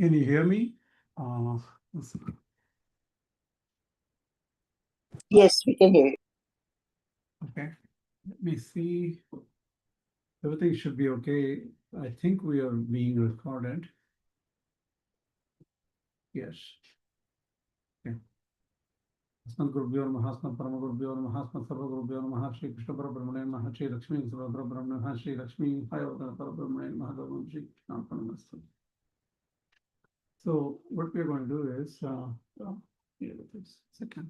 Can you hear me? Yes, we can hear you. Okay, let me see. Everything should be okay. I think we are being recorded. Yes. Okay. Asmadgurubhyo namaha, Paramābhīti namaha, Sarvagurubhyo namaha, Shri Krishna Parabrahmane namaha, Shri Lakshmi Parabrahmane namaha, Shri Lakshmi Hayavadana Parabrahmane namaha, Shri Krishna Parabrahmane. So what we are going to do is, here it is. Second.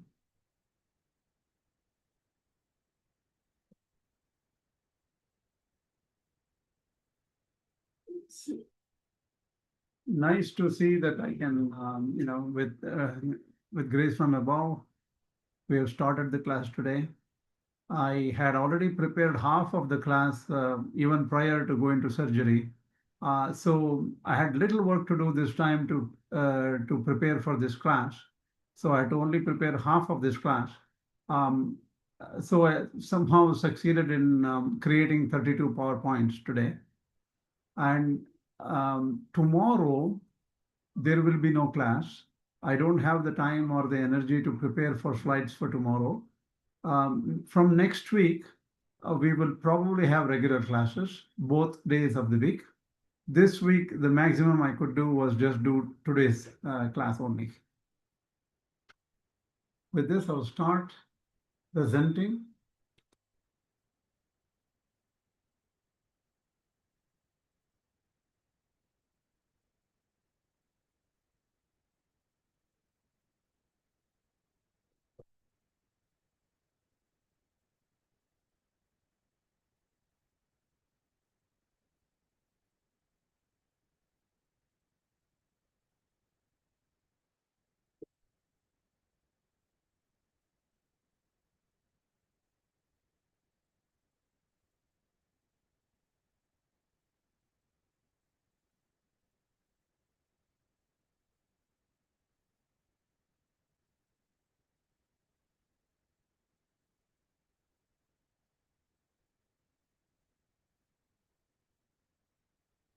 Nice to see that I can, with grace from above, we have started the class today. I had already prepared half of the class even prior to going to surgery. So I had little work to do this time to prepare for this class. So I had to only prepare half of this class. So I somehow succeeded in creating 32 PowerPoints today. And tomorrow, there will be no class. I don't have the time or the energy to prepare for slides for tomorrow. From next week, we will probably have regular classes, both days of the week. This week, the maximum I could do was just do today's class only. With this, I'll start presenting.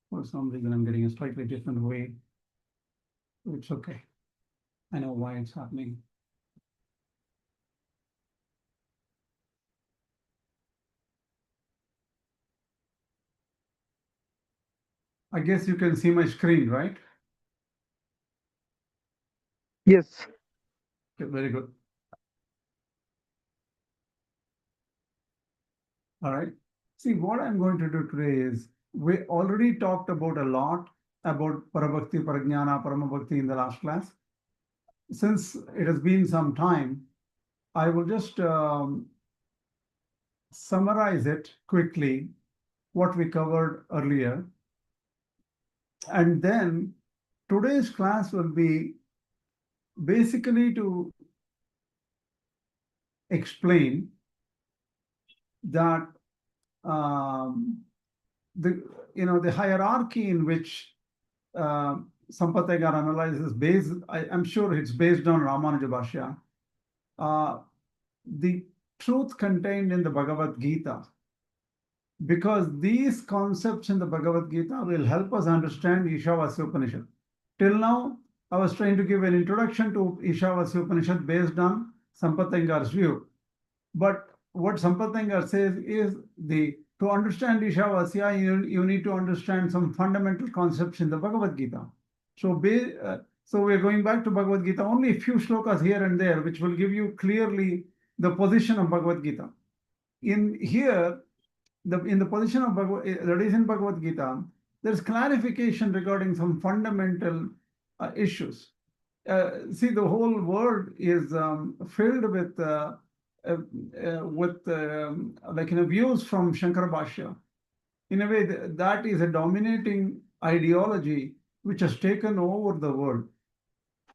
For some reason, I'm getting a slightly different way. It's okay. I know why it's happening. I guess you can see my screen, right? Yes. Okay, very good. All right. See, what I'm going to do today is, we already talked about a lot about Parabhakti, Parajñāna, Paramābhīti in the last class. Since it has been some time, I will just summarize it quickly, what we covered earlier. And then today's class will be basically to explain that the hierarchy in which Sampathagar analyzes based, I'm sure it's based on Rāmānuja bhāṣya. The truth contained in the Bhagavad Gītā, because these concepts in the Bhagavad Gītā will help us understand Īśāvāsya Upanishad. Till now, I was trying to give an introduction to Īśāvāsya Upanishad based on Sampathagar's view. But what Sampathagar says is, to understand Īśāvāsya, you need to understand some fundamental concepts in the Bhagavad Gītā. So we're going back to Bhagavad Gītā, only a few shlokas here and there, which will give you clearly the position of Bhagavad Gītā. In the position of that is in Bhagavad Gītā, there's clarification regarding some fundamental issues. See, the whole world is filled with views from Shankara bhāṣya. In a way, that is a dominating ideology which has taken over the world.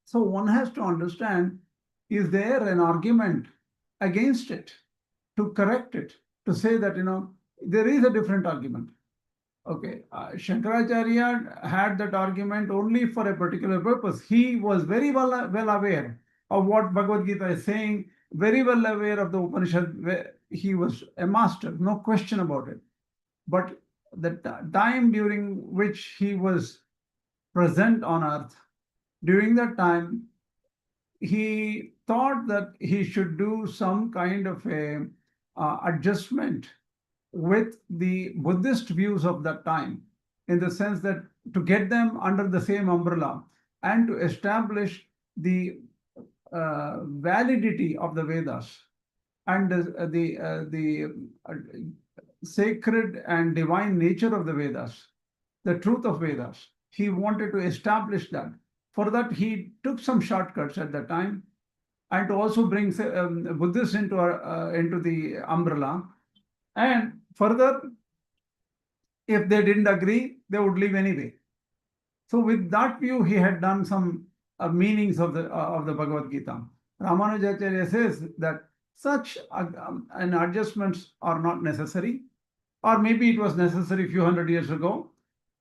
So one has to understand, is there an argument against it, to correct it, to say that, there is a different argument. Okay, Shankaracharya had that argument only for a particular purpose. He was very well aware of what Bhagavad Gītā is saying, very well aware of the Upanishad. He was a master, no question about it. But the time during which he was present on earth. During that time, he thought that he should do some kind of a adjustment with the Buddhist views of that time, in the sense that to get them under the same umbrella and to establish the validity of the Vedas and the sacred and divine nature of the Vedas, the truth of Vedas. He wanted to establish that. For that, he took some shortcuts at that time, and to also bring Buddhists into the umbrella. And further, if they didn't agree, they would leave anyway. So with that view, he had done some meanings of the Bhagavad Gītā. Rāmānuja.org says that such adjustments are not necessary, or maybe it was necessary a few hundred years ago,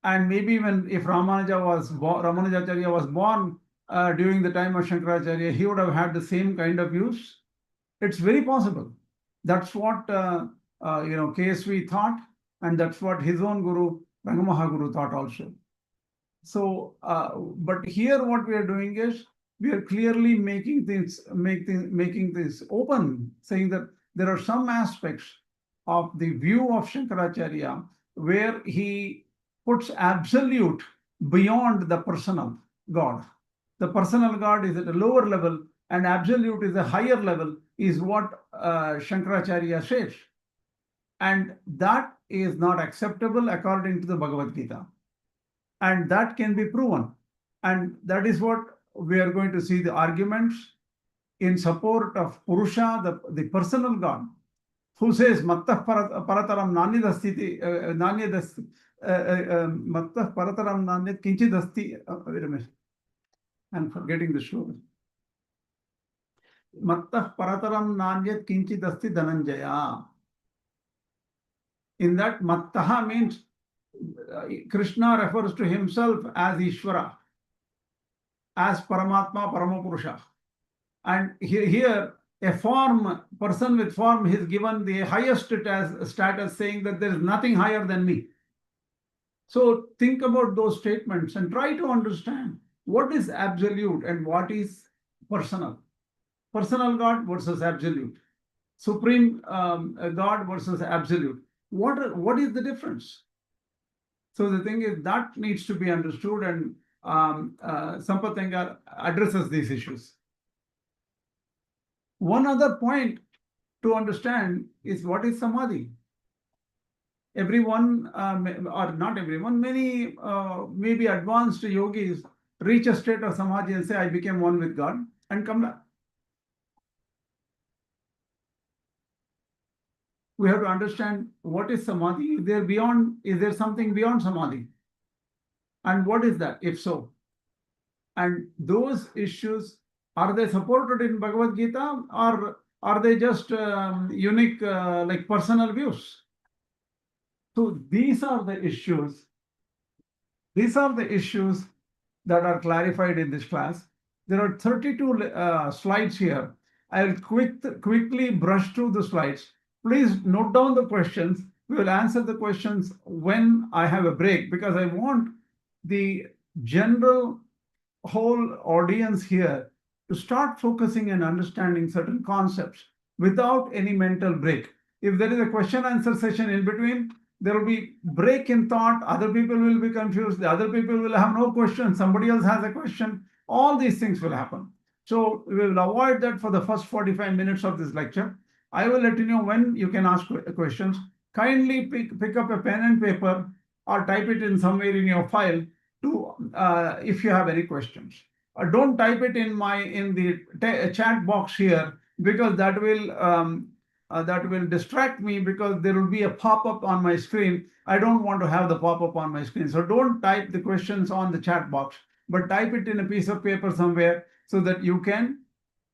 and maybe even if Rāmānuja was born during the time of Shankaracharya, he would have had the same kind of views. It's very possible. That's what KSV thought, and that's what his own guru Rangamahaguru thought also. So, but here what we are doing is we are clearly making things open, saying that there are some aspects of the view of Shankaracharya where he puts absolute beyond the personal God. The personal God is at a lower level, and absolute is a higher level, is what Shankaracharya says. And that is not acceptable according to the Bhagavad Gītā. And that can be proven. And that is what we are going to see the arguments in support of Purusha, the personal God, who says, Mattah parataram nanyadastiti, Mattah parataram nanyad kinchidasti. Wait a minute. I'm forgetting the shloka. Mattah parataram nanyad kinchidasti dhananjaya. In that, Mattaha means Krishna refers to himself as Ishvara, as Paramātmā, Paramapurusha. And here a person with form is given the highest status, saying that there is nothing higher than me. So think about those statements and try to understand what is absolute and what is personal. Personal God versus absolute. Supreme God versus absolute. What is the difference? So the thing is that needs to be understood, and Sampath Iyengar addresses these issues. One other point to understand is what is Samadhi. Everyone, or not everyone, many maybe advanced yogis reach a state of Samadhi and say, I became one with God, and come back. We have to understand what is Samadhi. Is there something beyond Samadhi? And what is that, if so? And those issues, are they supported in Bhagavad Gītā, or are they just unique, like personal views? So these are the issues. These are the issues that are clarified in this class. There are 32 slides here. I'll quickly brush through the slides. Please note down the questions. We will answer the questions when I have a break, because I want the general whole audience here to start focusing and understanding certain concepts without any mental break. If there is a question answer session in between, there will be break in thought. Other people will be confused. The other people will have no question. Somebody else has a question. All these things will happen. So we will avoid that for the first 45 minutes of this lecture. I will let you know when you can ask questions. Kindly pick up a pen and paper or type it in somewhere in your file to if you have any questions. Don't type it in the chat box here, because that will distract me, because there will be a pop-up on my screen. I don't want to have the pop-up on my screen. So don't type the questions on the chat box, but type it in a piece of paper somewhere so that you can,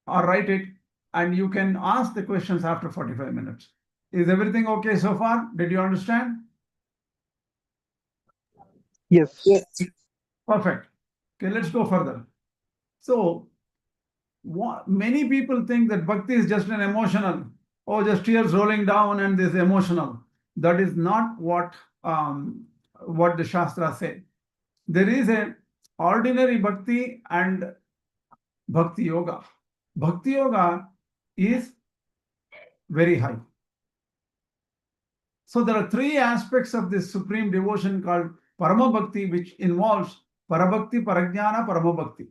or write it, and you can ask the questions after 45 minutes. Is everything okay so far? Did you understand? Yes. Yes. Perfect. Okay, let's go further. So many people think that Bhakti is just an emotional, just tears rolling down and this emotional. That is not what the Shastra say. There is a ordinary bhakti and bhakti yoga. Bhakti yoga is very high. So there are three aspects of this supreme devotion called Paramābhīti, which involves Parabhakti, Parajñāna, Paramābhīti.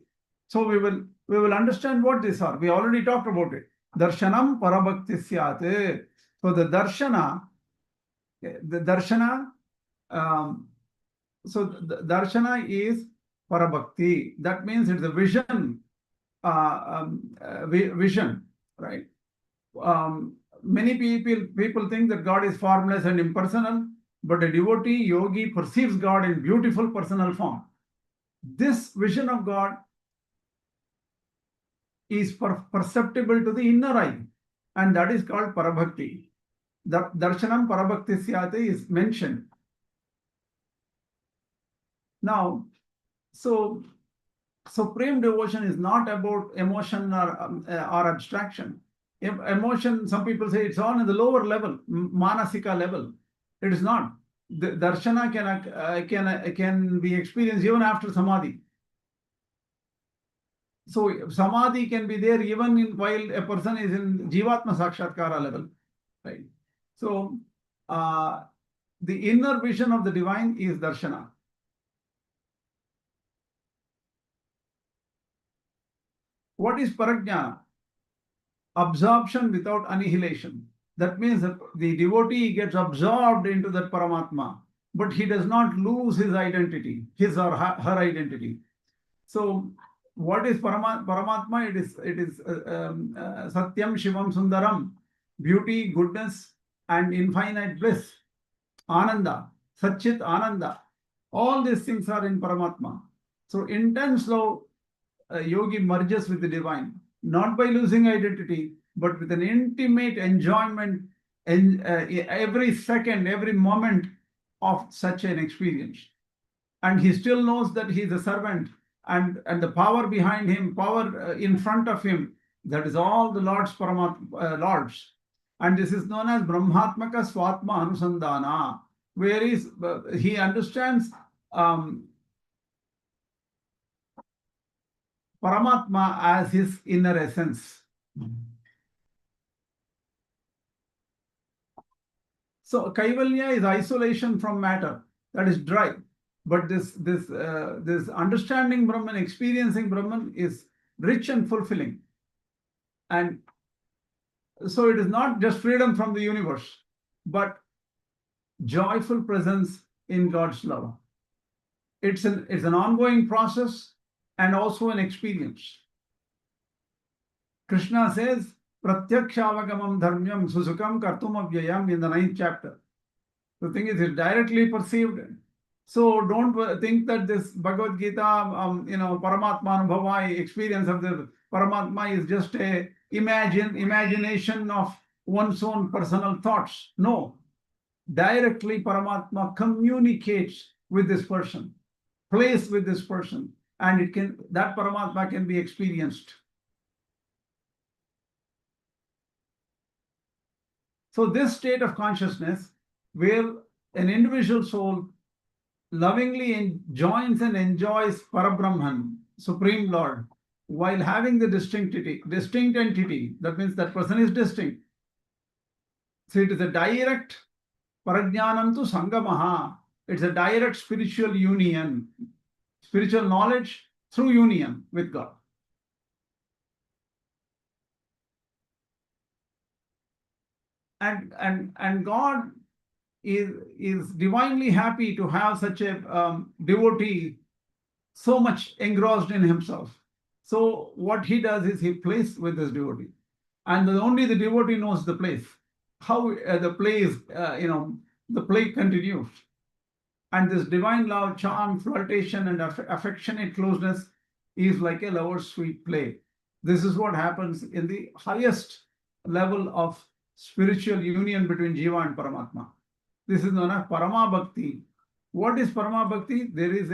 So we will understand what these are. We already talked about it. Darshanam Parabhakti Syat. So the darshana, so the darshana is Parabhakti. That means it's a vision, vision, right? Many people think that God is formless and impersonal, but a devotee, yogi, perceives God in beautiful personal form. This vision of God is perceptible to the inner eye, and that is called Parabhakti. The Darshanam Parabhakti Syate is mentioned. Now, so supreme devotion is not about emotion or abstraction. Emotion, some people say it's on the lower level, manasika level. It is not. The darshana can be experienced even after samadhi. So samadhi can be there even while a person is in Jīvātmā sakshatkara level, right? So the inner vision of the divine is darshana. What is parajñāna? Absorption without annihilation. That means that the devotee gets absorbed into that Paramātmā, but he does not lose his identity, his or her identity. So, what is Paramātmā? It is Satyam, Shivam, Sundaram, beauty, goodness, and infinite bliss, Ananda, Satchit, Ananda. All these things are in Paramātmā. So, intense love, yogi merges with the divine, not by losing identity, but with an intimate enjoyment in every second, every moment of such an experience. And he still knows that he is a servant, and the power behind him, power in front of him, that is all the Lord's Lord's. And this is known as Brahmatmaka Swatma Anusandhana, where he understands Paramātmā as his inner essence. So Kaivalya is isolation from matter, that is dry. But this understanding Brahman, experiencing Brahman is rich and fulfilling. And so it is not just freedom from the universe, but joyful presence in God's love. It's an ongoing process and also an experience. Krishna says, Pratyakshaavagamam dharmyam susukam kartum avyayam in the 9th chapter. The thing is, it's directly perceived. So don't think that this Bhagavad Gītā, Paramātmā Anubhava experience of the Paramātmā is just a imagination of one's own personal thoughts. No. Directly Paramātmā communicates with this person, plays with this person, and that Paramātmā can be experienced. So this state of consciousness, where an individual soul lovingly joins and enjoys Parabrahman, Supreme Lord, while having the distinct entity, that means that person is distinct. So it is a direct parajñānam tu sangamaha. It's a direct spiritual union, spiritual knowledge through union with God. And God is divinely happy to have such a devotee so much engrossed in himself. So what he does is he plays with this devotee, and only the devotee knows the place. How the play is, the play continues, and this divine love, charm, flirtation, and affectionate closeness is like a lover's sweet play. This is what happens in the highest level of spiritual union between Jiva and Paramātmā. This is known as Paramābhīti. What is Paramābhīti? There is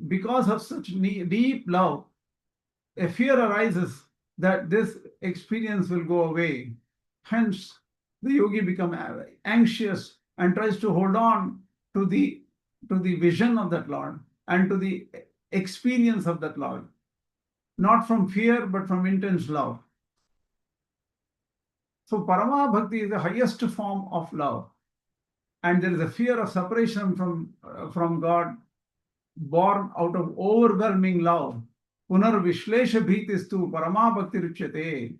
because of such deep love, a fear arises that this experience will go away. Hence, the yogi becomes anxious and tries to hold on to the vision of that Lord, and to the experience of that love. Not from fear, but from intense love. So Paramābhīti is the highest form of love. And there is a fear of separation from God, born out of overwhelming love. Punar Vishlesha Bhītistu Paramābhakti Ruchyate.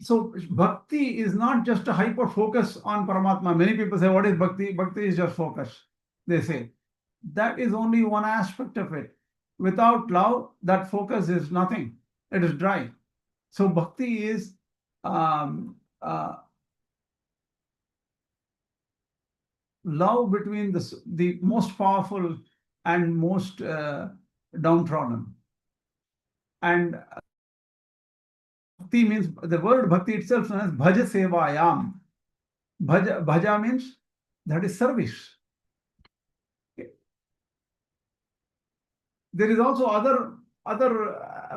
So bhakti is not just a hyper focus on Paramatma. Many people say, what is bhakti? Bhakti is just focus. They say that is only one aspect of it. Without love, that focus is nothing. It is dry. So bhakti is love between the most powerful and most downtrodden. And bhakti means, the word bhakti itself known as bhaja sevayam. Bhaja means that is service. There is also other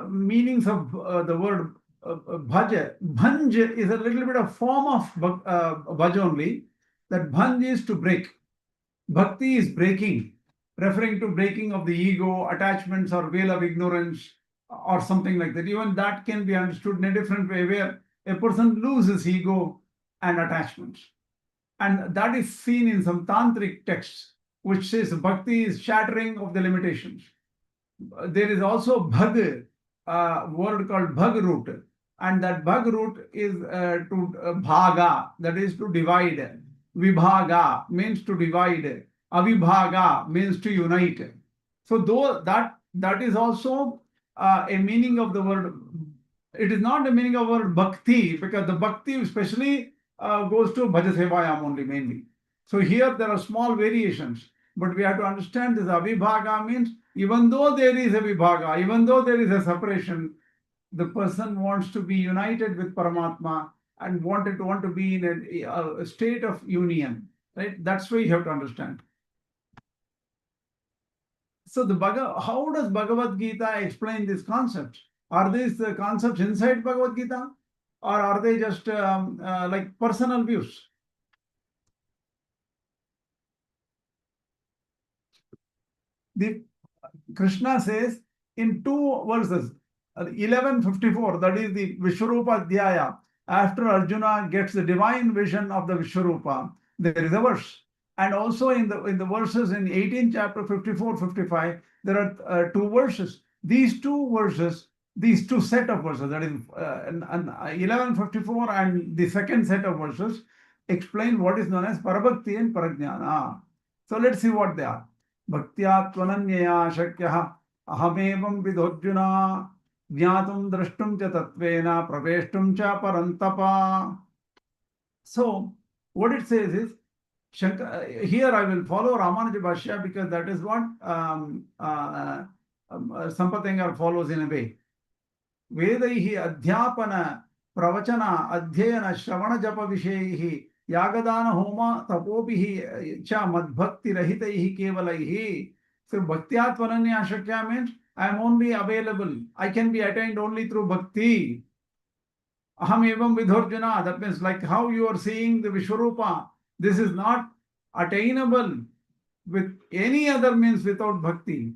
meanings of the word bhaja. Bhanj is a little bit of form of bhaja only. That bhanj is to break. Bhakti is breaking, referring to breaking of the ego, attachments, or veil of ignorance, or something like that. Even that can be understood in a different way, where a person loses ego and attachments. And that is seen in some tantric texts, which says bhakti is shattering of the limitations. There is also bhag, word called bhag root. And that bhag root is to bhaga, that is to divide. Vibhaga means to divide. Avibhaga means to unite. So though that is also a meaning of the word. It is not the meaning of the word bhakti, because the bhakti especially goes to bhaja sevayam only mainly. So here there are small variations, but we have to understand this. Avibhaga means even though there is a vibhaga, even though there is a separation, the person wants to be united with Paramatma and want to be in a state of union. Right? That's why you have to understand. So how does Bhagavad Gītā explain this concept? Are these the concepts inside Bhagavad Gītā, or are they just like personal views? Krishna says in two verses, 11:54, that is the Vishwarupa Adhyaya. After Arjuna gets the divine vision of the Vishwarupa, there is a verse. And also in the verses in 18th chapter 54-55, there are two verses. These two set of verses, that is 11:54 and the second set of verses, explain what is known as Parabhakti and Parajñāna. So let's see what they are. Bhaktya tvananyaya shakyah ahamevam vidhorjuna jñātum drashtum cha tatvena praveshtum cha parantapa. So what it says is, Shankara, here I will follow Ramanuja bhāṣya because that is what Sampatengar follows in a way. Vedaihi adhyapana pravachana adhyayana shravana japa vishaihi yagadana homa tapopihi cha madbhakti rahitaihi kevalaihi. So bhaktya tvananya shakya means I am only available. I can be attained only through bhakti. Aham evam vidhorjuna. That means like how you are seeing the Vishwarupa. This is not attainable with any other means without bhakti.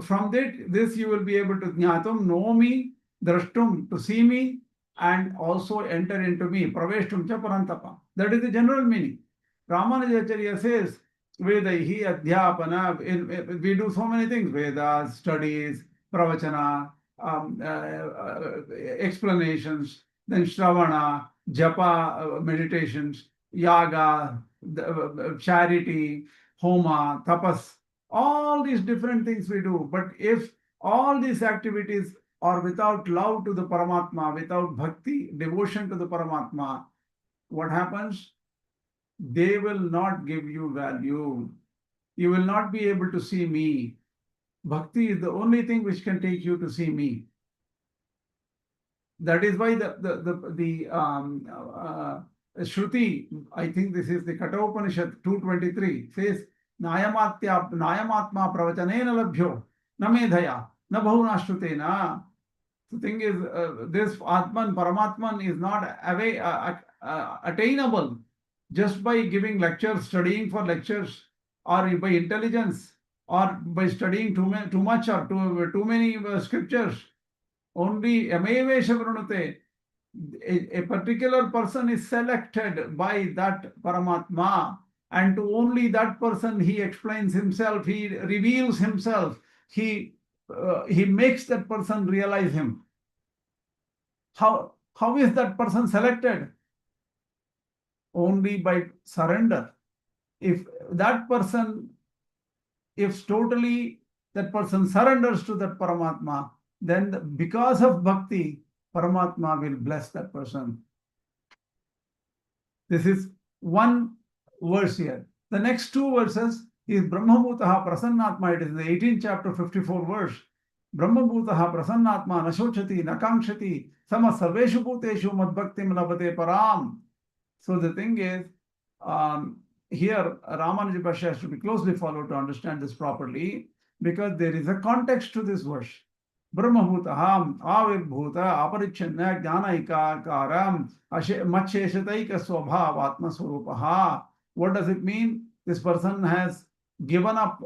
From this you will be able to jñātum, know me, drashtum, to see me, and also enter into me. Praveshtum cha parantapa. That is the general meaning. Rāmānuja.org says, Vedaihi adhyapana. We do so many things: Vedas, studies, pravachana, explanations, then shravana, japa, meditations, yaga, charity, homa, tapas, all these different things we do. But if all these activities are without love to the Paramatma, without bhakti, devotion to the Paramatma, what happens? They will not give you value. You will not be able to see me. Bhakti is the only thing which can take you to see me. That is why the Shruti, I think this is the Katha Upanishad 223, says, Nayamatma pravachanena labhyo na medhaya na bahunashrutena. The thing is, this Atman, Paramatman is not attainable just by giving lectures, studying for lectures, or by intelligence, or by studying too much or too many scriptures. Only amevesha vrinute. A particular person is selected by that Paramatma, and to only that person he explains himself, he reveals himself, he makes that person realize him. How is that person selected? Only by surrender. If that person, if totally that person surrenders to that Paramatma, then because of bhakti, Paramatma will bless that person. This is one verse here. The next two verses is Brahmabhutaha Prasannatma. It is in the 18th chapter, 54 verse. Brahmabhutaha Prasannatma Nashochati Nakamshati Sama Sarveshu Bhuteshu Madbhaktim Labhate Param. So the thing is, here Rāmānuja has to be closely followed to understand this properly, because there is a context to this verse. Brahmabhutaham avirbhuta aparichanna jnanaikakaram maccheshataika swabhav atmaswarupaha. What does it mean? This person has given up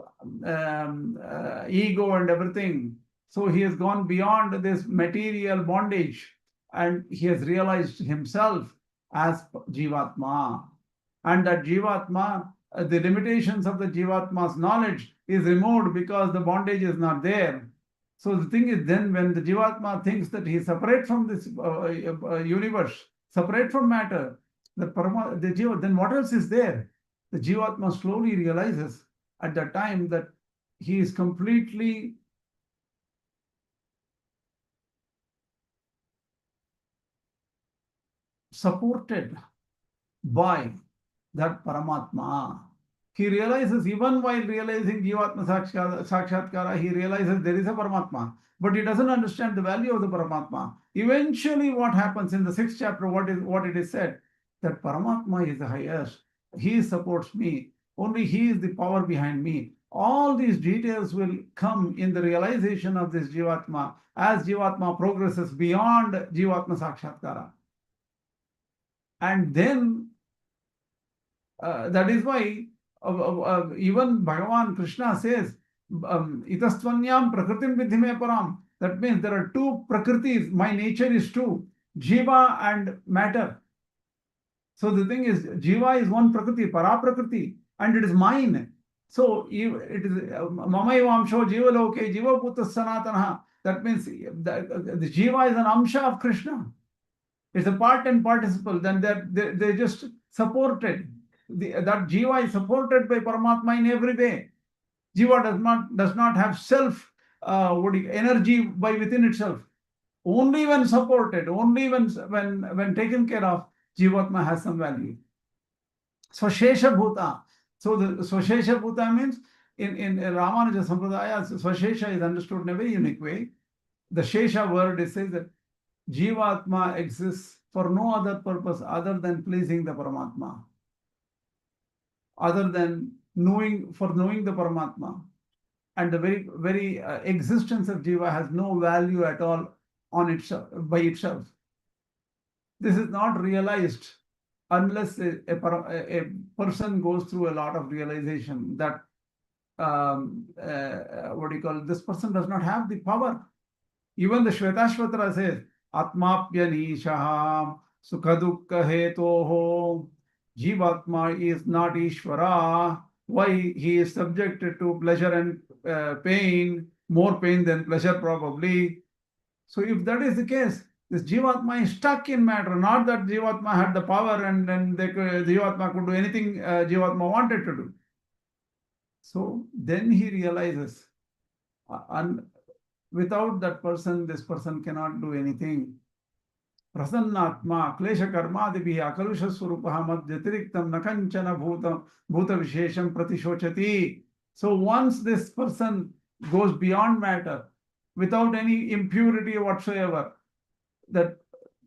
ego and everything. So he has gone beyond this material bondage, and he has realized himself as Jīvātmā. And that Jīvātmā, the limitations of the Jīvātma's knowledge is removed because the bondage is not there. So the thing is, then when the Jīvātmā thinks that he is separate from this universe, separate from matter, then what else is there? The Jīvātmā slowly realizes at that time that he is completely supported by that Paramatma. He realizes, even while realizing Jīvātmā Sakshatkara, he realizes there is a Paramatma, but he doesn't understand the value of the Paramatma. Eventually, what happens in the 6th chapter, what it is said, that Paramatma is the highest. He supports me. Only he is the power behind me. All these details will come in the realization of this Jīvātmā as Jīvātmā progresses beyond Jīvātmā Sakshatkara. And then that is why even Bhagavan Krishna says, Itastvanyam prakritim vidhi me param. That means there are two prakritis. My nature is two, Jiva and matter. So the thing is, Jiva is one prakriti, Parā prakriti, and it is mine. So it is Mamayavamsho Jiva Loke, Jiva Bhuta Sanatana. That means the Jiva is an Amsha of Krishna. It's a part and participle. Then they're just supported. That Jiva is supported by Paramatma in every way. Jiva does not have self energy by within itself. Only when supported, only when taken care of, Jīvātmā has some value. Śeṣatva. So the Śeṣatva means in Rāmānuja Sampradaya, Śeṣatva is understood in a very unique way. The Śeṣa word, it says that Jīvātmā exists for no other purpose other than pleasing the Paramatma, other than knowing the Paramatma. And the very existence of Jiva has no value at all on itself, by itself. This is not realized unless a person goes through a lot of realization that this person does not have the power. Even the Śeṣatva says, Atmapyanishaha Sukha-dukkha hetoho. Jīvātmā is not Ishvara. Why he is subjected to pleasure and pain, more pain than pleasure probably. So if that is the case, this Jīvātmā is stuck in matter, not that Jīvātmā had the power and then Jīvātmā could do anything Jīvātmā wanted to do. So then he realizes, without that person, this person cannot do anything. Prasannatma klesha karmadibhi akalusha swarupaha madhyatiriktam nakanchana bhuta vishesham pratishochati. So once this person goes beyond matter, without any impurity whatsoever, that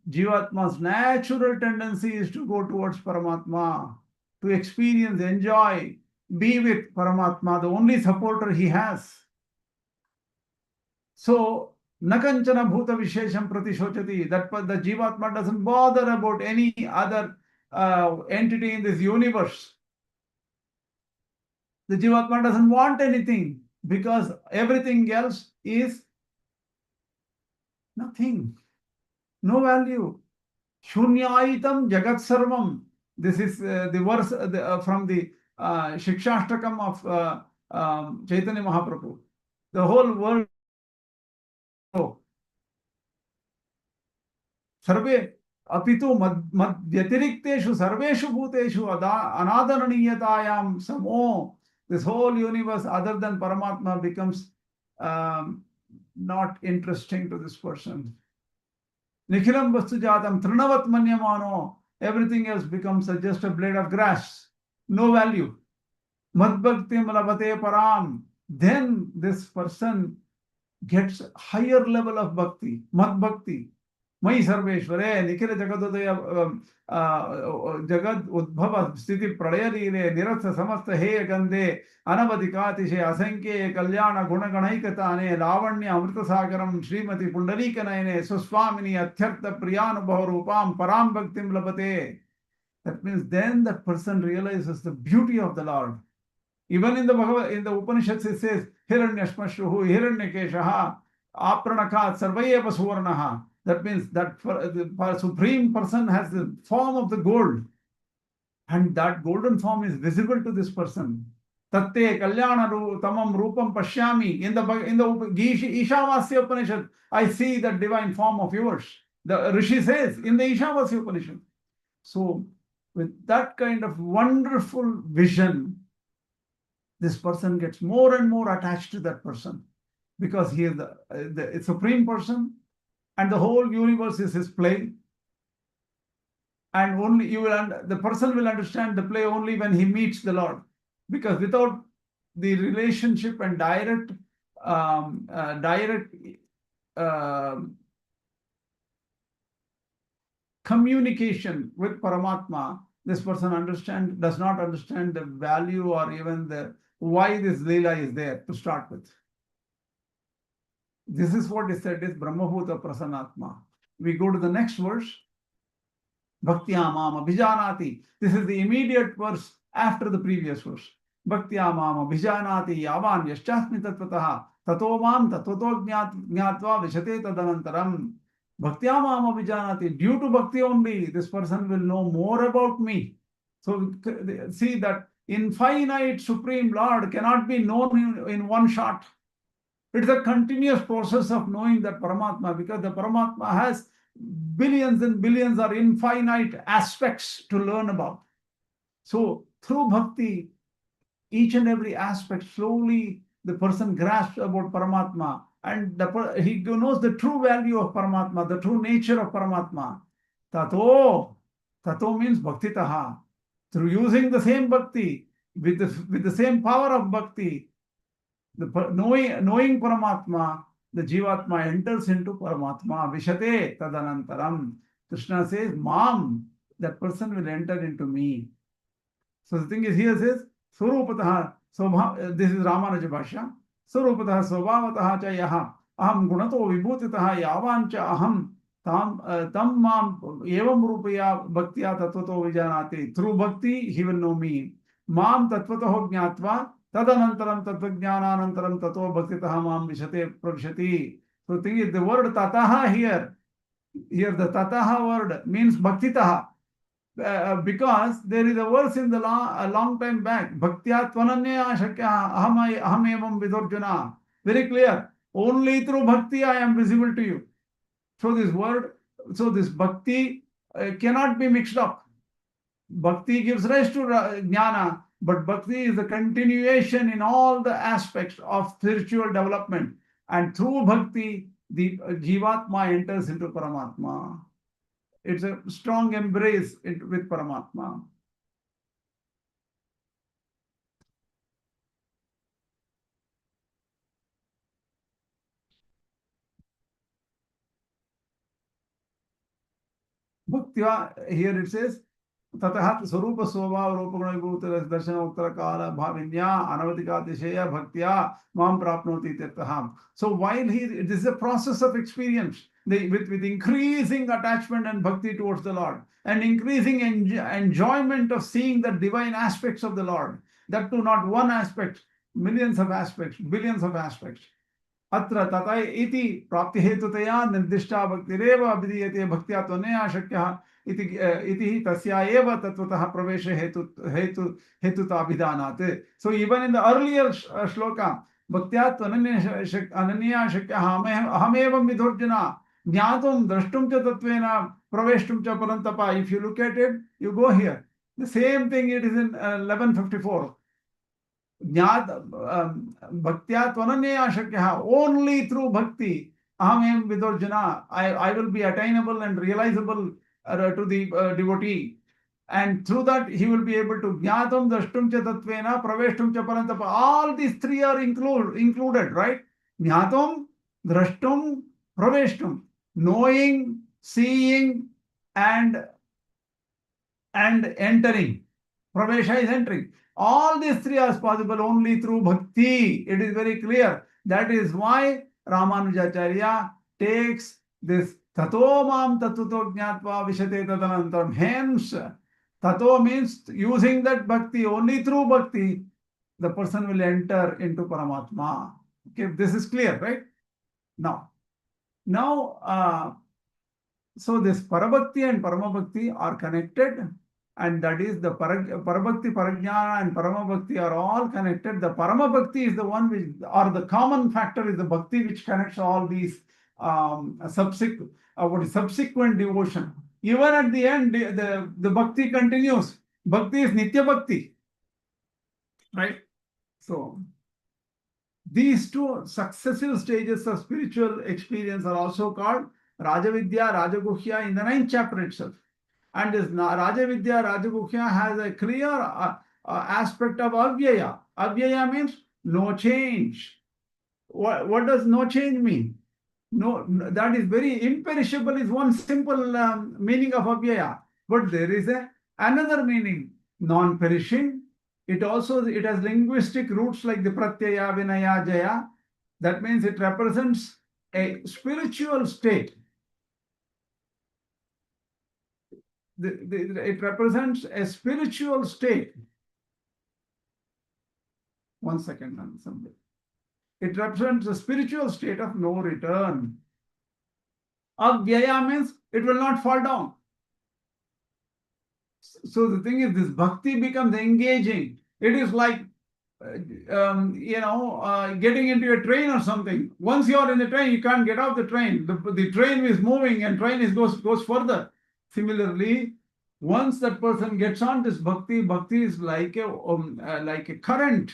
Jīvātma's natural tendency is to go towards Paramatma, to experience, enjoy, be with Paramatma, the only supporter he has. So, nakanchana bhuta vishesham pratishochati, that the Jīvātma doesn't bother about any other entity in this universe. The Jīvātmā doesn't want anything because everything else is nothing, no value. Shunyaitam jagat sarvam. This is the verse from the Śeṣatvam of Chaitanya Mahaprabhu. The whole world. Sarve apitu madvyatirikteshu sarveshu bhuteshu anadananiyatayam samo. This whole universe other than Paramātmā becomes not interesting to this person. Nikhilam vastu jatam trinavat manyamano. Everything else becomes just a blade of grass. No value. Madbhaktim labate param. Then this person gets higher level of bhakti. Madbhakti. Mai sarveshware nikhila jagadodaya jagad udbhava sthiti pralayalile niratha samasta heya gandhe anavadikatishe asankye kalyana gunaganaikatane lavanya amritasagaram srimati pundalikanaine suswamini athyartha priyanubhava rupam param bhaktim labate. That means then that person realizes the beauty of the Lord. Even in the Upanishads it says hiranyashmashruhu hiranyakeshaha apranakat sarvayeva suvarnaha. That means that the Supreme Person has the form of the gold, and that golden form is visible to this person. Tatte kalyana tamam rupam pashyami. In the Ishavasya Upanishad, I see that divine form of yours. The Rishi says in the Ishavasya Upanishad. So, with that kind of wonderful vision, this person gets more and more attached to that person because he is the Supreme Person. And the whole universe is his play. And only the person will understand the play only when he meets the Lord. Because without the relationship and direct communication with Paramātmā, this person does not understand the value or even the why this Līlā is there to start with. This is what is said is Brahmabhuta Prasanatma. We go to the next verse. Bhaktya mama bhijanati. This is the immediate verse after the previous verse. Bhaktya mama bhijanati yavan yaschasmi tatvataha tato mam tatvato jnatva vishate tadanantaram. Bhaktya mama bhijanati. Due to bhakti only, this person will know more about me. So see that infinite Supreme Lord cannot be known in one shot. It is a continuous process of knowing that Paramātmā, because the Paramātmā has billions and billions or infinite aspects to learn about. So through bhakti, each and every aspect, slowly the person grasps about Paramātmā, and he knows the true value of Paramātmā, the true nature of Paramātmā. Tato means bhaktitaha. Through using the same bhakti, with the same power of bhakti, knowing Paramātmā, the Jīvātmā enters into Paramātmā. Vishate tadanantaram. Krishna says, Mam, that person will enter into me. So the thing is, here says, Surupataha, this is Rāmānuja bhāṣya. Surupataha svabhavataha cha yaha. Aham gunato vibhutitaha yavancha aham tam mam evam rupaya bhaktya tatvato vijanati. Through bhakti, he will know me. Mam tatvataho jnatva. Tadanantaram tatvajnānantaram tato bhaktitaha mam vishate pravishati. So the thing is, the word tataha here the tataha word means bhaktitaha. Because there is a verse in the a long time back, bhaktya tvananya shakya aham evam vidurjuna. Very clear. Only through bhakti I am visible to you. So this bhakti cannot be mixed up. Bhakti gives rise to jnana. But bhakti is a continuation in all the aspects of spiritual development. And through bhakti, the Jīvātmā enters into Paramātmā. It's a strong embrace with Paramātmā. Bhakti, here it says, Tatahat Sarupa Swabhava Rupaguna Vibhuta Darshana Uttara Kala Bhavinya Anavadikatisheya Bhaktya Mam Prapnoti Tirthaham. So while this is a process of experience. with increasing attachment and bhakti towards the Lord, and increasing enjoyment of seeing the divine aspects of the Lord. That too, not one aspect, millions of aspects, billions of aspects. Atra tatai iti praptihetutaya nirdishta bhaktireva abhidiyate bhaktya tvanaya shakyah iti tasya eva tattvataha pravesha hetuta abhidanat. So even in the earlier shloka, bhaktya ananya shakyah ahamevam vidhurjana jnatum drashtum cha tattvena praveshtum cha parantapa. If you look at it, you go here. The same thing it is in 1154. Bhaktya tvananya shakyah, only through bhakti, aham vidurjana, I will be attainable and realizable to the devotee. And through that, he will be able to jnatam drashtum cha tattvena praveshtum cha parantapa. All these three are included, right? Jnatam, drashtum, praveshtum. Knowing, seeing, and entering. Pravesha is entering. All these three are possible only through bhakti. It is very clear. That is why Rāmānuja.org takes this tato mam tatuto jnatva vishate tadanantaram. Hence, tato means using that bhakti, only through bhakti, the person will enter into Paramātmā. Okay, this is clear, right? Now, so this Parabhakti and Paramabhakti are connected, and that is the Parabhakti, Parajñāna and Paramabhakti are all connected. The Paramabhakti is the one which, or the common factor is the Bhakti which connects all these subsequent devotion. Even at the end, the Bhakti continues. Bhakti is Nitya Bhakti, right? So these two successive stages of spiritual experience are also called Rajavidya, Rajaguhya in the 9th chapter itself. And this Rajavidya, Rajaguhya has a clear aspect of avyaya. Avyaya means no change. What does no change mean? No, that is very imperishable is one simple meaning of avyaya. But there is another meaning, non-perishing. It has linguistic roots like the pratyaya, vinaya, jaya. That means it represents a spiritual state. It represents a spiritual state. One second, somebody. It represents a spiritual state of no return. Avyaya means it will not fall down. So the thing is, this bhakti becomes engaging. It is like, getting into a train or something. Once you are in the train, you can't get off the train. The train is moving and train goes further. Similarly, once that person gets on this bhakti, bhakti is like a current.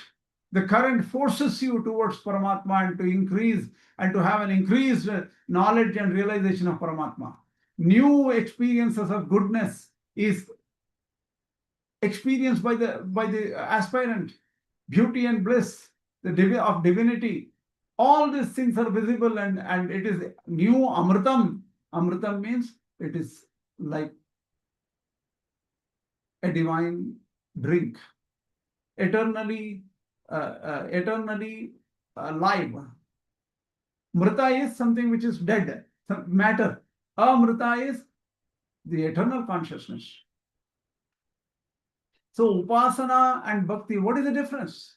The current forces you towards Paramātmā and to increase and to have an increased knowledge and realization of Paramātmā. New experiences of goodness is experienced by the aspirant. Beauty and bliss, of divinity. All these things are visible, and it is new amritam. Amritam means it is like a divine drink, eternally live. Mrita is something which is dead, matter. Amrita is the eternal consciousness. So upasana and bhakti, what is the difference?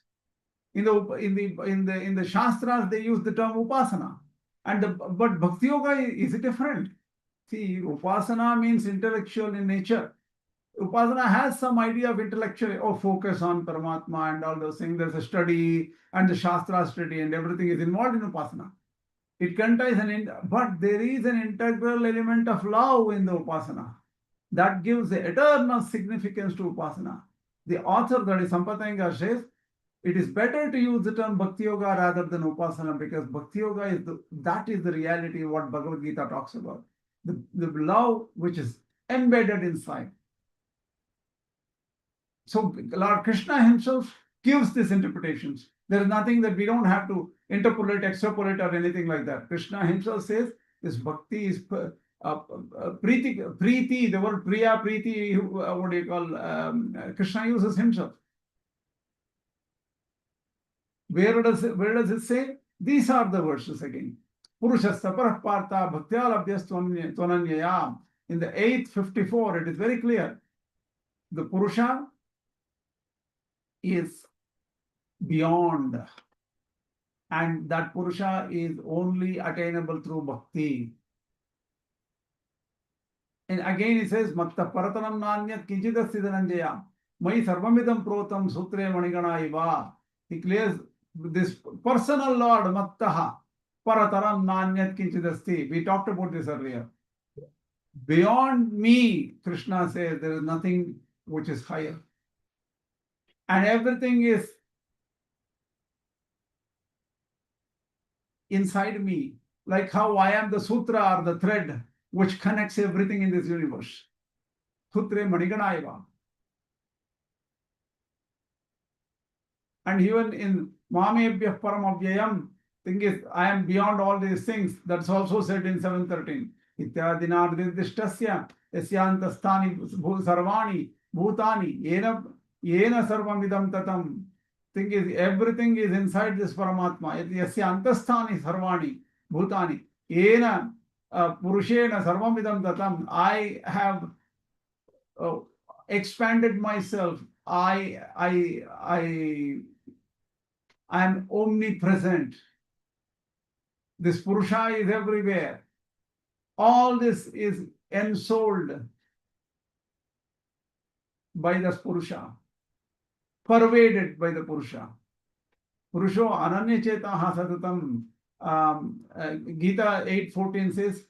In the shastras they use the term upasana, but bhakti yoga is different. See, upasana means intellectual in nature. Upasana has some idea of intellectual or focus on Paramātmā and all those things. There's a study and the Shastra study and everything is involved in Upasana. It contains but there is an integral element of love in the Upasana that gives the eternal significance to Upasana. The author, that is Sampata Iyengar, says it is better to use the term Bhakti Yoga rather than Upasana, because Bhakti Yoga is the reality of what Bhagavad Gītā talks about. The love which is embedded inside. So Lord Krishna himself gives these interpretations. There is nothing that we don't have to interpolate, extrapolate, or anything like that. Krishna himself says this bhakti is preeti, the word priya, preeti, what do you call, Krishna uses himself. Where does it say? These are the verses again. Purushasya parah partha bhaktya labhyas tvananyaya. In the 8th 54, it is very clear. The Purusha is beyond, and that Purusha is only attainable through bhakti. And again he says, Matta paratanam nanyat kinchidasthi dhananjaya. Mai sarvamidam protam sutre manigana iva. He clears this personal Lord, Mattaha parataram nanyat kinchidasthi. We talked about this earlier. Beyond me, Krishna says, there is nothing which is higher. And everything is inside me. Like how I am the sutra or the thread which connects everything in this universe. Sutre maniganaiva. And even in Mamebhyah Paramābhyayam, thing is, I am beyond all these things. That's also said in 713. Ityadinardidishtasya yasyantastani sarvani bhutani yena sarvamidam tatam. Thing is, everything is inside this Parāmātmā. Yasyantastani sarvani bhutani yena purushena sarvamidam tatam. I have expanded myself. I am omnipresent. This Purusha is everywhere. All this is ensouled by the Purusha, pervaded by the Purusha. Purusho ananya chetaha satatam. Gita 8:14 says,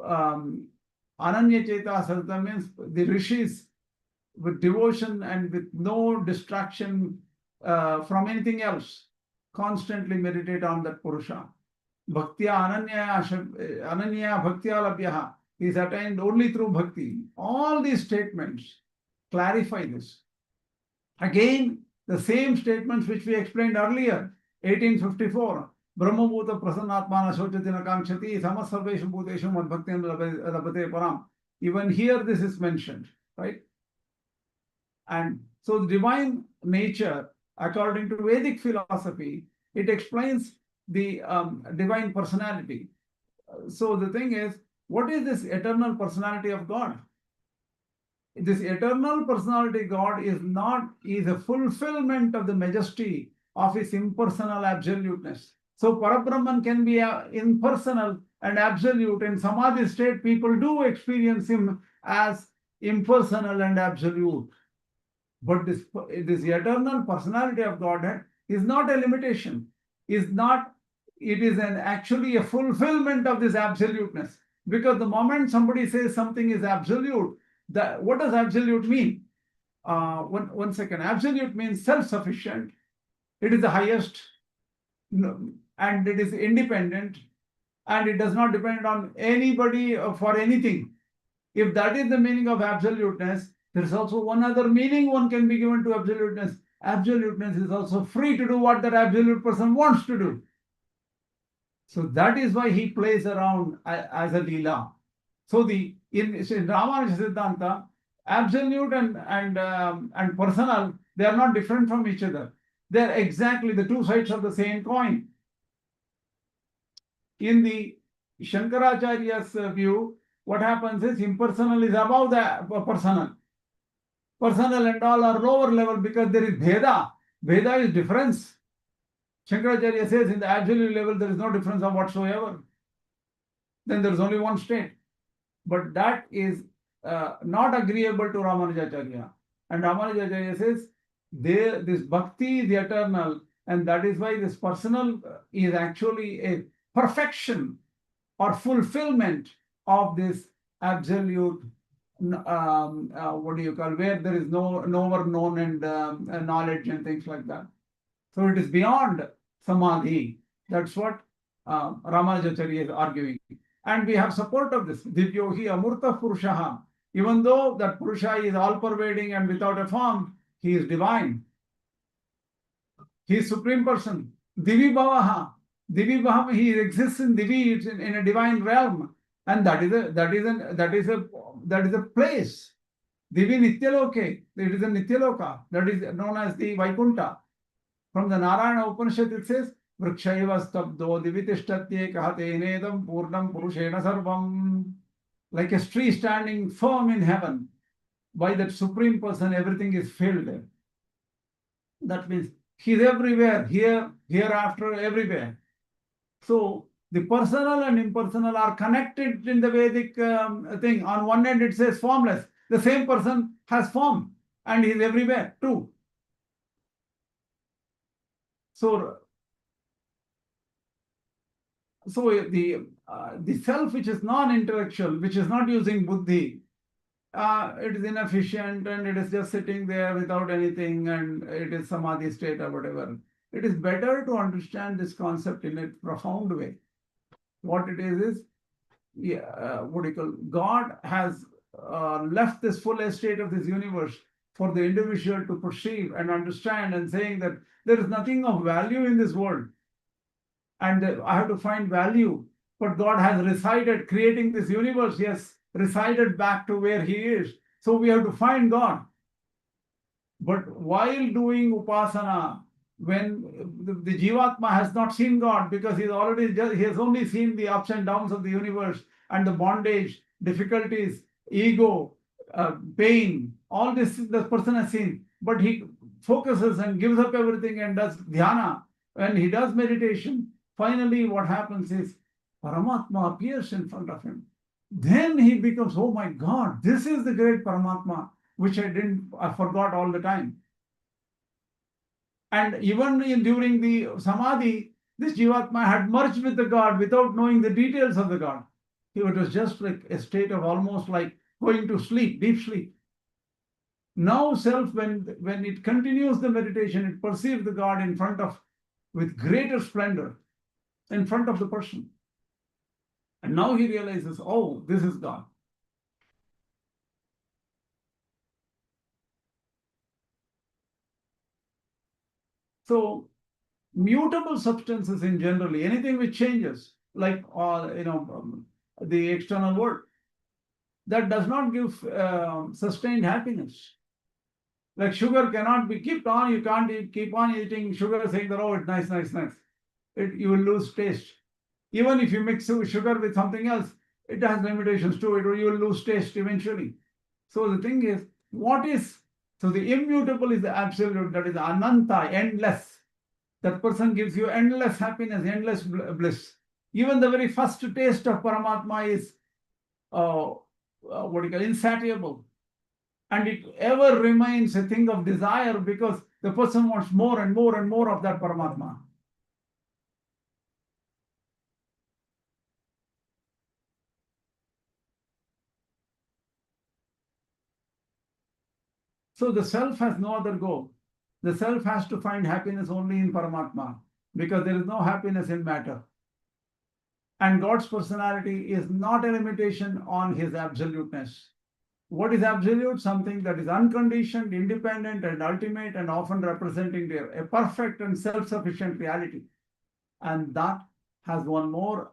ananya chetaha satatam means the rishis with devotion and with no distraction from anything else, constantly meditate on that Purusha. Bhaktya ananya bhaktya labhyaha is attained only through bhakti. All these statements clarify this. Again, the same statements which we explained earlier, 1854. Brahma bhuta prasannatmana shochatina kankshati samasarveshu bhuteshu madbhaktyam labhate param. Even here this is mentioned, right? And so the divine nature, according to Vedic philosophy, it explains the divine personality. So the thing is, what is this eternal personality of God? This eternal personality God is a fulfillment of the majesty of his impersonal absoluteness. So Parabrahman can be impersonal and absolute. In Samādhi state, people do experience him as impersonal and absolute. But this eternal personality of Godhead is not a limitation. It is actually a fulfillment of this absoluteness. Because the moment somebody says something is absolute, what does absolute mean? One second. Absolute means self-sufficient. It is the highest, and it is independent, and it does not depend on anybody for anything. If that is the meaning of absoluteness, there is also one other meaning one can be given to absoluteness. Absoluteness is also free to do what that absolute person wants to do. So that is why he plays around as a Līlā. So in Rāmānuja Siddhanta, absolute and personal, they are not different from each other. They are exactly the two sides of the same coin. In the Shankaracharya's view, what happens is impersonal is above the personal. Personal and all are lower level because there is Bheda. Bheda is difference. Shankaracharya says in the absolute level there is no difference of whatsoever. Then there is only one state. But that is not agreeable to Rāmānuja.org. And Rāmānuja.org says this bhakti is the eternal, and that is why this personal is actually a perfection or fulfillment of this absolute, where there is no knower known and knowledge and things like that. So it is beyond Samādhi. That's what Rāmānuja.org is arguing. And we have support of this. Divyohi amurta purushaha. Even though that Purusha is all-pervading and without a form, he is divine. He is supreme person. Divi bhavaha. Divi bhava, he exists in Divi, it's in a divine realm. And that is a place. Divi nityaloke. It is a nityaloka. That is known as the Vaikunta. From the Narayana Upanishad, it says, vrikshaiva stabdo divitishtatye kahate nedam purnam purushena sarvam. Like a tree standing firm in heaven, by that Supreme Person, everything is filled there. That means He's everywhere, here, hereafter, everywhere. So the personal and impersonal are connected in the Vedic thing. On one end, it says formless. The same person has form and He's everywhere too. So the self, which is non-intellectual, which is not using buddhi, it is inefficient and it is just sitting there without anything, and it is samadhi state or whatever. It is better to understand this concept in a profound way. What it is what do you call? God has left this full estate of this universe for the individual to perceive and understand, and saying that there is nothing of value in this world, and I have to find value. But God has resided, creating this universe. Yes, resided back to where He is. So we have to find God. But while doing upasana, when the Jīvātmā has not seen God, because he has only seen the ups and downs of the universe and the bondage, difficulties, ego, pain, all this the person has seen. But he focuses and gives up everything and does dhyana. When he does meditation, finally what happens is Paramātmā appears in front of him. Then he becomes, oh my God, this is the great Paramātmā, which I forgot all the time. And even during the Samādhi, this Jīvātmā had merged with the God without knowing the details of the God. It was just like a state of almost like going to sleep, deep sleep. Now self, when it continues the meditation, it perceives the God in front of, with greater splendor, in front of the person. And now he realizes, oh, this is God. So mutable substances in generally, anything which changes, like the external world, that does not give sustained happiness. Like sugar cannot be kept on, you can't keep on eating sugar saying that, oh, it's nice, nice, nice. You will lose taste. Even if you mix sugar with something else, it has limitations to it, or you will lose taste eventually. So the thing is, so the immutable is the absolute, that is ananta, endless. That person gives you endless happiness, endless bliss. Even the very first taste of Paramātmā is insatiable. And it ever remains a thing of desire, because the person wants more and more and more of that Paramātmā. So the self has no other goal. The self has to find happiness only in Paramātmā, because there is no happiness in matter. And God's personality is not a limitation on His absoluteness. What is absolute? Something that is unconditioned, independent, and ultimate, and often representing a perfect and self-sufficient reality. And that has one more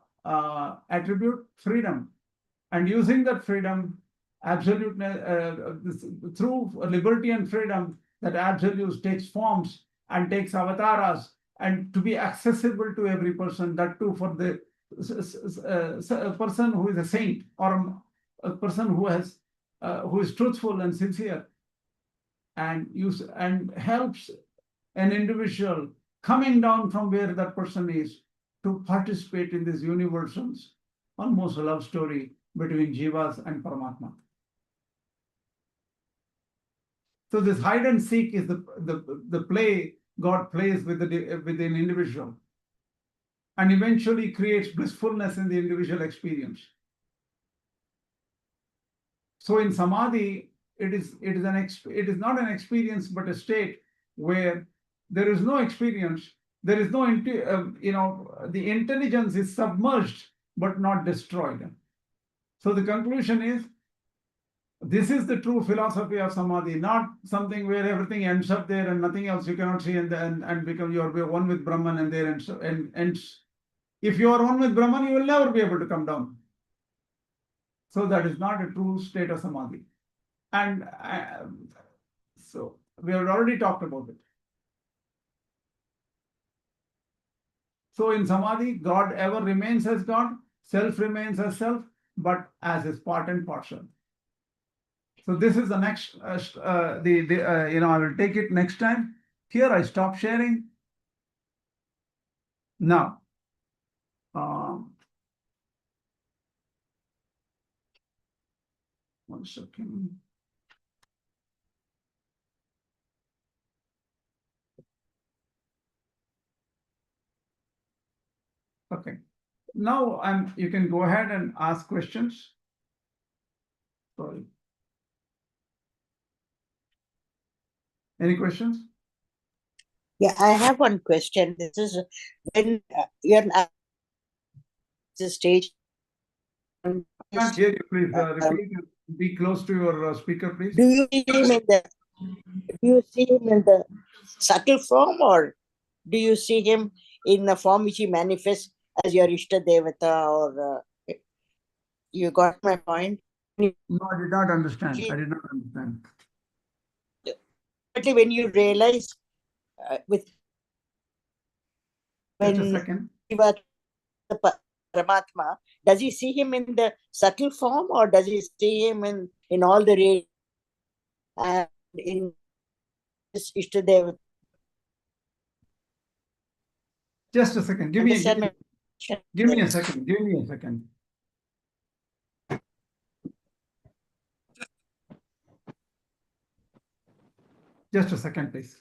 attribute, freedom. And using that freedom, absoluteness, through liberty and freedom, that absolute takes forms and takes avatars, and to be accessible to every person, that too for the person who is a saint, or a person who is truthful and sincere, and helps an individual coming down from where that person is to participate in this universal's almost a love story between Jivas and Paramātmā. So this hide and seek is the play God plays with an individual, and eventually creates blissfulness in the individual experience. So in Samādhi, it is not an experience but a state where there is no experience, there is no the intelligence is submerged but not destroyed. So the conclusion is, this is the true philosophy of Samādhi, not something where everything ends up there and nothing else you cannot see, and become you are one with Brahman, and there ends. If you are one with Brahman, you will never be able to come down. So that is not a true state of Samādhi. And so we have already talked about it. So in Samadhi, God ever remains as God, self remains as self, but as his part and parcel. So this is the next, I will take it next time. Here I stop sharing. Now, one second. Okay. Now you can go ahead and ask questions. Sorry. Any questions? Yeah, I have one question. This is when you're at the stage. I can't hear you, please. Repeat. Be close to your speaker, please. Do you see him in the subtle form, or do you see him in the form which he manifests as your Ishta Devata, or you got my point? No, I did not understand. I did not understand. When you realize Just a second. Paramātmā, does he see him in the subtle form, or does he see him in all the rays and in this Ishtadeva? Just a second. Give me a second. Give me a second. Just a second, please.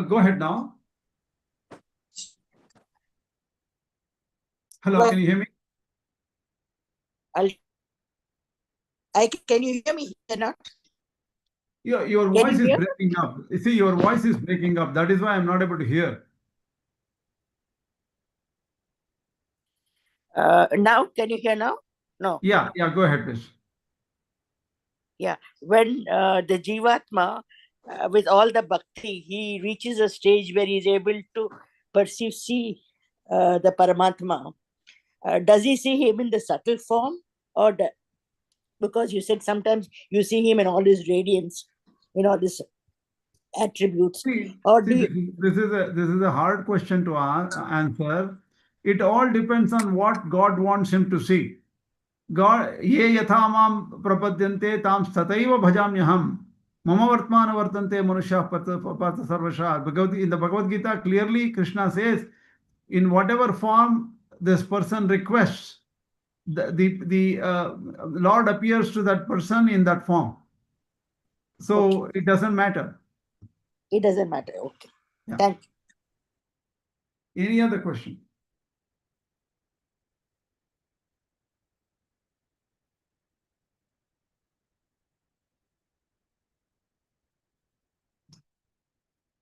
Go ahead now. Hello, can you hear me? Can you hear me? Not? Your voice is breaking up. You see, your voice is breaking up. That is why I'm not able to hear. Now, can you hear now? No. Yeah, go ahead, please. Yeah, when the Jīvātmā, with all the Bhakti, he reaches a stage where he's able to see the Paramātmā. Does he see him in the subtle form, or because you said sometimes you see him in all his radiance, in all his attributes? This is a hard question to answer. It all depends on what God wants him to see. God, ye yatha mam prapadyante tam sataiva bhajamyaham. Mama vartmana vartante manusha partha sarvasha. In the Bhagavad Gītā, clearly Krishna says, in whatever form this person requests, the Lord appears to that person in that form. So it doesn't matter. It doesn't matter. Okay. Yeah. Thank you. Any other question?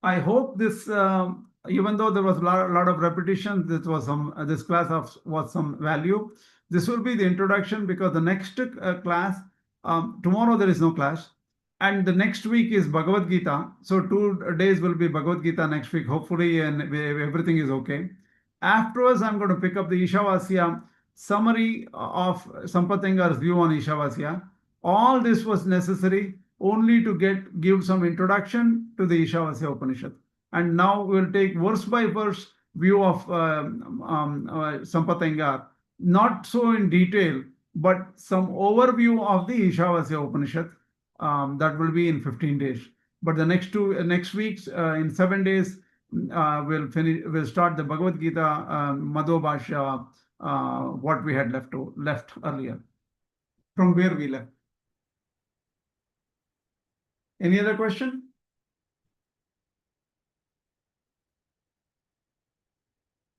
I hope this, even though there was a lot of repetition, this class was some value. This will be the introduction, because the next class, tomorrow there is no class, and the next week is Bhagavad Gītā. So 2 days will be Bhagavad Gītā next week, hopefully, and everything is okay. Afterwards, I'm going to pick up the Ishavasya summary of Sampatangar's view on Ishavasya. All this was necessary only to give some introduction to the Ishavasya Upanishad. And now we'll take verse by verse view of Sampatangar, not so in detail, but some overview of the Ishavasya Upanishad. That will be in 15 days. But the next weeks, in 7 days, we'll start the Bhagavad Gītā Madhva bhāṣya, what we had left earlier, from where we left. Any other question?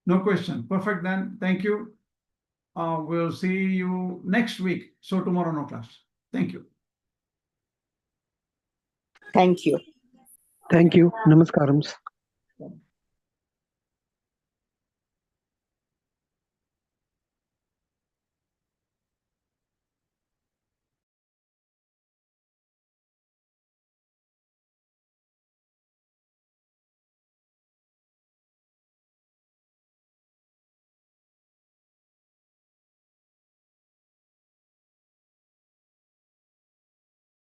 No question. Perfect then. Thank you. We'll see you next week. So tomorrow no class. Thank you. Thank you. Thank you. Namaskaram.